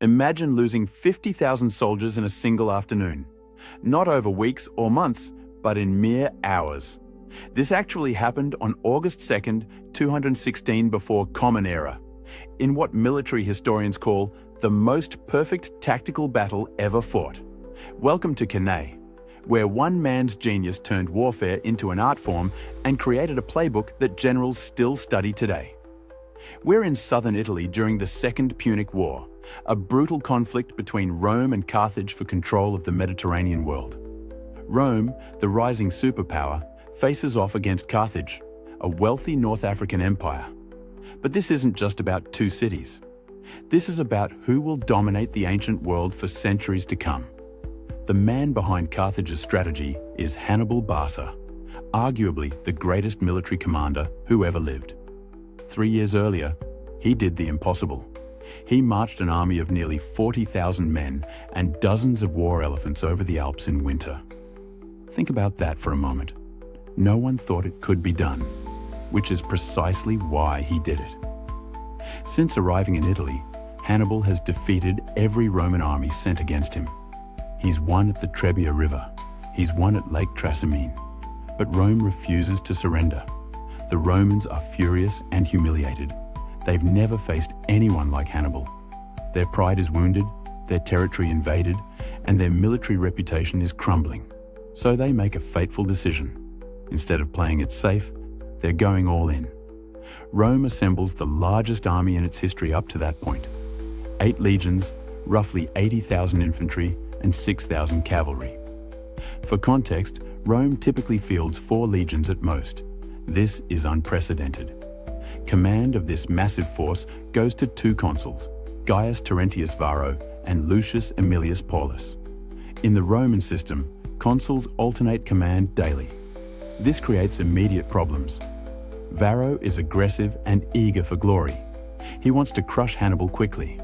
Imagine losing 50,000 soldiers in a single afternoon. Not over weeks or months, but in mere hours. This actually happened on August 2nd, 216 before Common Era, in what military historians call the most perfect tactical battle ever fought. Welcome to Cannae, where one man's genius turned warfare into an art form and created a playbook that generals still study today. We're in southern Italy during the Second Punic War, a brutal conflict between Rome and Carthage for control of the Mediterranean world. Rome, the rising superpower, faces off against Carthage, a wealthy North African empire. But this isn't just about two cities. This is about who will dominate the ancient world for centuries to come. The man behind Carthage's strategy is Hannibal Barca, arguably the greatest military commander who ever lived. 3 years earlier, he did the impossible. He marched an army of nearly 40,000 men and dozens of war elephants over the Alps in winter. Think about that for a moment. No one thought it could be done, which is precisely why he did it. Since arriving in Italy, Hannibal has defeated every Roman army sent against him. He's won at the Trebia River. He's won at Lake Trasimene. But Rome refuses to surrender. The Romans are furious and humiliated. They've never faced anyone like Hannibal. Their pride is wounded, their territory invaded, and their military reputation is crumbling. So they make a fateful decision. Instead of playing it safe, they're going all in. Rome assembles the largest army in its history up to that point. 8 legions, roughly 80,000 infantry, and 6,000 cavalry. For context, Rome typically fields 4 legions at most. This is unprecedented. Command of this massive force goes to 2 consuls, Gaius Terentius Varro and Lucius Aemilius Paulus. In the Roman system, consuls alternate command daily. This creates immediate problems. Varro is aggressive and eager for glory. He wants to crush Hannibal quickly.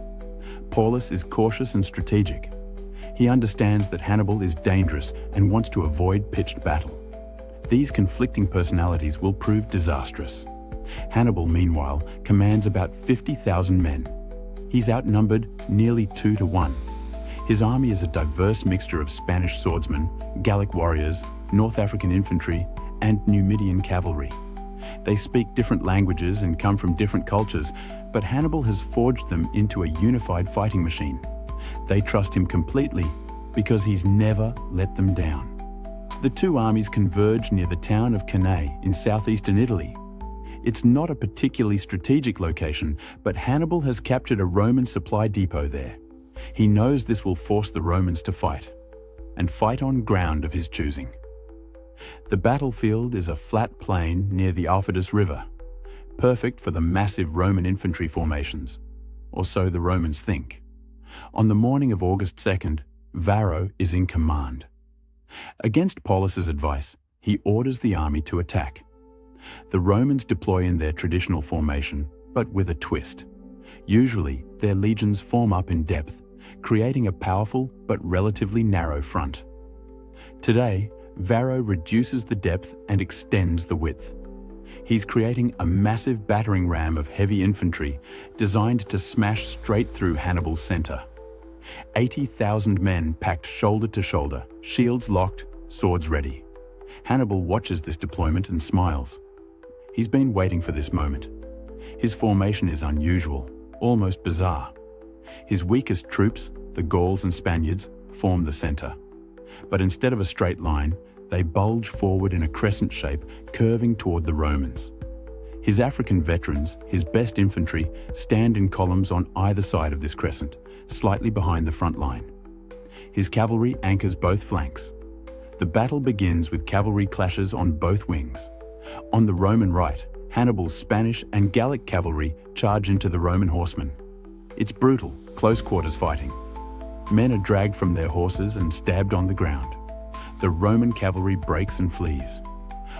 Paulus is cautious and strategic. He understands that Hannibal is dangerous and wants to avoid pitched battle. These conflicting personalities will prove disastrous. Hannibal, meanwhile, commands about 50,000 men. He's outnumbered nearly 2 to 1. His army is a diverse mixture of Spanish swordsmen, Gallic warriors, North African infantry, and Numidian cavalry. They speak different languages and come from different cultures, but Hannibal has forged them into a unified fighting machine. They trust him completely because he's never let them down. The 2 armies converge near the town of Cannae in southeastern Italy. It's not a particularly strategic location, but Hannibal has captured a Roman supply depot there. He knows this will force the Romans to fight, and fight on ground of his choosing. The battlefield is a flat plain near the Aufidus River, perfect for the massive Roman infantry formations, or so the Romans think. On the morning of August 2nd, Varro is in command. Against Paulus's advice, he orders the army to attack. The Romans deploy in their traditional formation, but with a twist. Usually, their legions form up in depth, creating a powerful but relatively narrow front. Today, Varro reduces the depth and extends the width. He's creating a massive battering ram of heavy infantry designed to smash straight through Hannibal's center. 80,000 men packed shoulder to shoulder, shields locked, swords ready. Hannibal watches this deployment and smiles. He's been waiting for this moment. His formation is unusual, almost bizarre. His weakest troops, the Gauls and Spaniards, form the center. But instead of a straight line, they bulge forward in a crescent shape, curving toward the Romans. His African veterans, his best infantry, stand in columns on either side of this crescent, slightly behind the front line. His cavalry anchors both flanks. The battle begins with cavalry clashes on both wings. On the Roman right, Hannibal's Spanish and Gallic cavalry charge into the Roman horsemen. It's brutal, close quarters fighting. Men are dragged from their horses and stabbed on the ground. The Roman cavalry breaks and flees.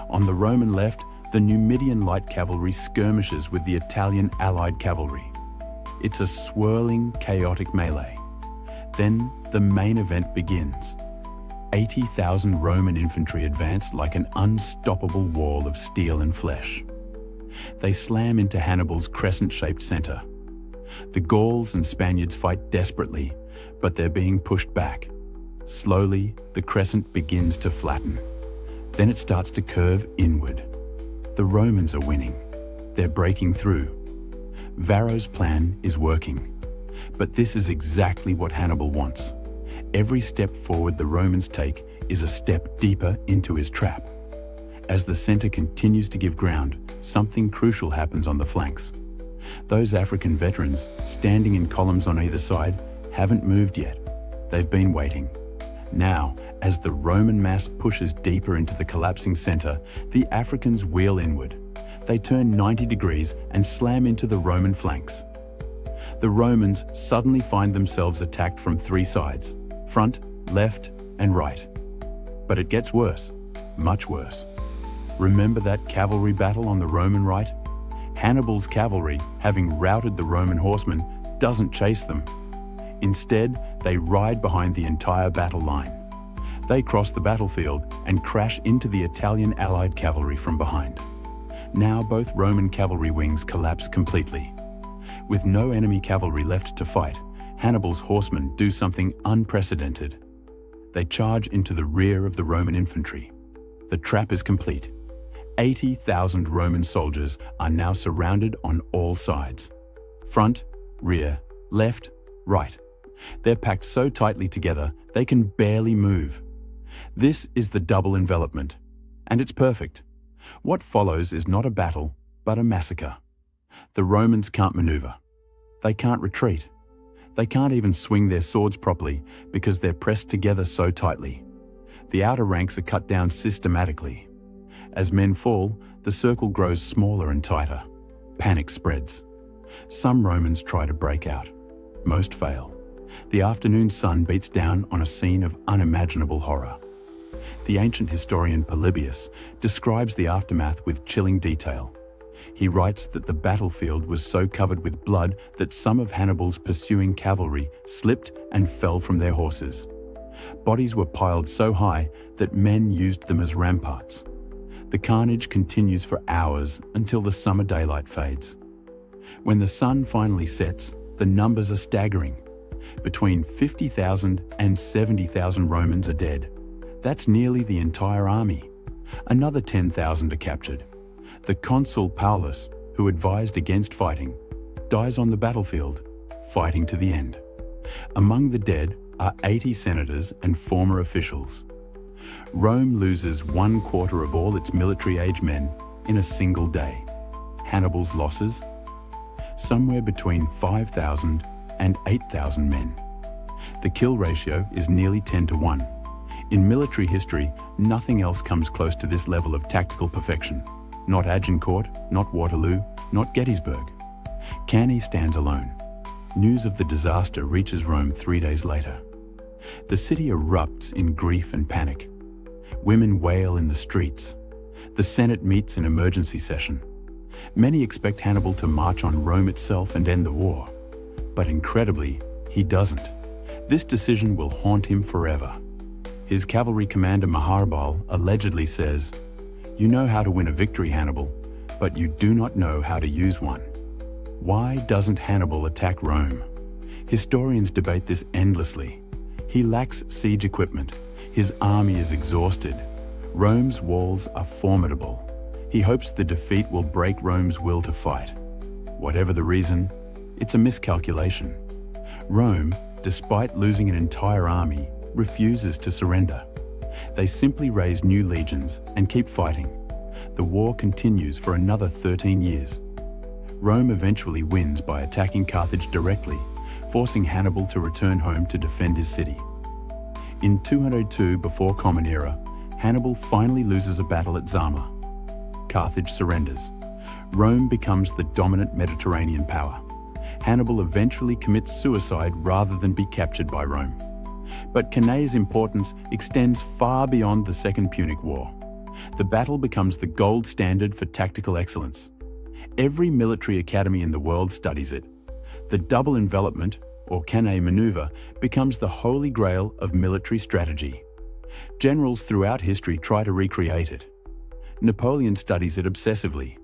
On the Roman left, the Numidian light cavalry skirmishes with the Italian allied cavalry. It's a swirling, chaotic melee. Then the main event begins. 80,000 Roman infantry advance like an unstoppable wall of steel and flesh. They slam into Hannibal's crescent-shaped center. The Gauls and Spaniards fight desperately, but they're being pushed back. Slowly, the crescent begins to flatten. Then it starts to curve inward. The Romans are winning. They're breaking through. Varro's plan is working. But this is exactly what Hannibal wants. Every step forward the Romans take is a step deeper into his trap. As the center continues to give ground, something crucial happens on the flanks. Those African veterans, standing in columns on either side, haven't moved yet. They've been waiting. Now, as the Roman mass pushes deeper into the collapsing center, the Africans wheel inward. They turn 90 degrees and slam into the Roman flanks. The Romans suddenly find themselves attacked from three sides: front, left, and right. But it gets worse, much worse. Remember that cavalry battle on the Roman right? Hannibal's cavalry, having routed the Roman horsemen, doesn't chase them. Instead, they ride behind the entire battle line. They cross the battlefield and crash into the Italian allied cavalry from behind. Now both Roman cavalry wings collapse completely. With no enemy cavalry left to fight, Hannibal's horsemen do something unprecedented. They charge into the rear of the Roman infantry. The trap is complete. 80,000 Roman soldiers are now surrounded on all sides. Front, rear, left, right. They're packed so tightly together they can barely move. This is the double envelopment, and it's perfect. What follows is not a battle, but a massacre. The Romans can't maneuver. They can't retreat. They can't even swing their swords properly because they're pressed together so tightly. The outer ranks are cut down systematically. As men fall, the circle grows smaller and tighter. Panic spreads. Some Romans try to break out. Most fail. The afternoon sun beats down on a scene of unimaginable horror. The ancient historian Polybius describes the aftermath with chilling detail. He writes that the battlefield was so covered with blood that some of Hannibal's pursuing cavalry slipped and fell from their horses. Bodies were piled so high that men used them as ramparts. The carnage continues for hours until the summer daylight fades. When the sun finally sets, the numbers are staggering. Between 50,000 and 70,000 Romans are dead. That's nearly the entire army. Another 10,000 are captured. The consul Paulus, who advised against fighting, dies on the battlefield, fighting to the end. Among the dead are 80 senators and former officials. Rome loses 1/4 of all its military-age men in a single day. Hannibal's losses? Somewhere between 5,000 and 8,000 men. The kill ratio is nearly 10 to 1. In military history, nothing else comes close to this level of tactical perfection. Not Agincourt, not Waterloo, not Gettysburg. Cannae stands alone. News of the disaster reaches Rome 3 days later. The city erupts in grief and panic. Women wail in the streets. The Senate meets in emergency session. Many expect Hannibal to march on Rome itself and end the war. But incredibly, he doesn't. This decision will haunt him forever. His cavalry commander Hannibal allegedly says, "You know how to win a victory, Hannibal, but you do not know how to use one." Why doesn't Hannibal attack Rome? Historians debate this endlessly. He lacks siege equipment. His army is exhausted. Rome's walls are formidable. He hopes the defeat will break Rome's will to fight. Whatever the reason, it's a miscalculation. Rome, despite losing an entire army, refuses to surrender. They simply raise new legions and keep fighting. The war continues for another 13 years. Rome eventually wins by attacking Carthage directly, forcing Hannibal to return home to defend his city. In 202 before Common Era, Hannibal finally loses a battle at Zama. Carthage surrenders. Rome becomes the dominant Mediterranean power. Hannibal eventually commits suicide rather than be captured by Rome. But Cannae's importance extends far beyond the Second Punic War. The battle becomes the gold standard for tactical excellence. Every military academy in the world studies it. The double envelopment, or Cannae maneuver, becomes the holy grail of military strategy. Generals throughout history try to recreate it. Napoleon studies it obsessively.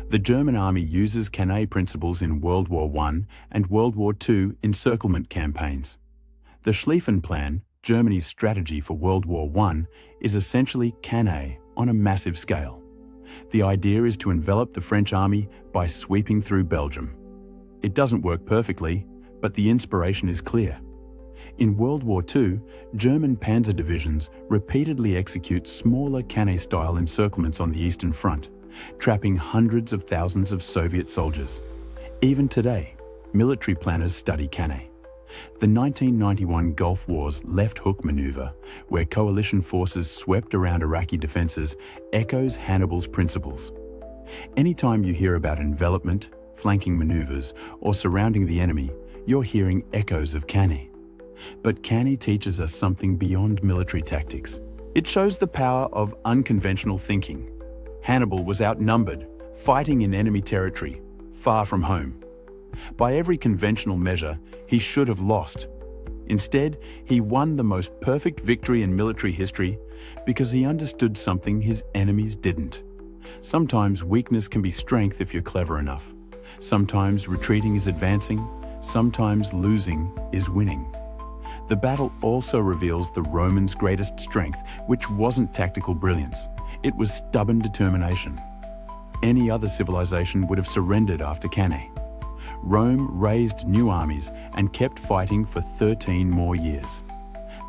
The German army uses Cannae principles in World War I and World War II encirclement campaigns. The Schlieffen Plan, Germany's strategy for World War I, is essentially Cannae on a massive scale. The idea is to envelop the French army by sweeping through Belgium. It doesn't work perfectly, but the inspiration is clear. In World War II, German panzer divisions repeatedly execute smaller Cannae-style encirclements on the Eastern Front, trapping hundreds of thousands of Soviet soldiers. Even today, military planners study Cannae. The 1991 Gulf War's left hook maneuver, where coalition forces swept around Iraqi defenses, echoes Hannibal's principles. Anytime you hear about envelopment, flanking maneuvers, or surrounding the enemy, you're hearing echoes of Cannae. But Cannae teaches us something beyond military tactics. It shows the power of unconventional thinking. Hannibal was outnumbered, fighting in enemy territory, far from home. By every conventional measure, he should have lost. Instead, he won the most perfect victory in military history because he understood something his enemies didn't. Sometimes weakness can be strength if you're clever enough. Sometimes retreating is advancing. Sometimes losing is winning. The battle also reveals the Romans' greatest strength, which wasn't tactical brilliance. It was stubborn determination. Any other civilization would have surrendered after Cannae. Rome raised new armies and kept fighting for 13 more years.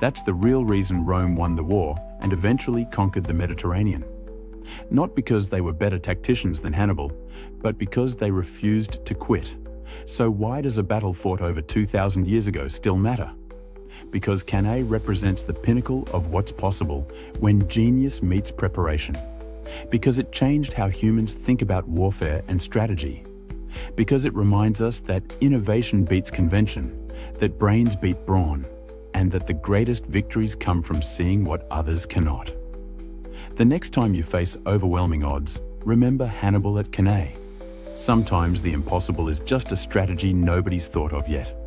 That's the real reason Rome won the war and eventually conquered the Mediterranean. Not because they were better tacticians than Hannibal, but because they refused to quit. So why does a battle fought over 2,000 years ago still matter? Because Cannae represents the pinnacle of what's possible when genius meets preparation. Because it changed how humans think about warfare and strategy. Because it reminds us that innovation beats convention, that brains beat brawn, and that the greatest victories come from seeing what others cannot. The next time you face overwhelming odds, remember Hannibal at Cannae. Sometimes the impossible is just a strategy nobody's thought of yet.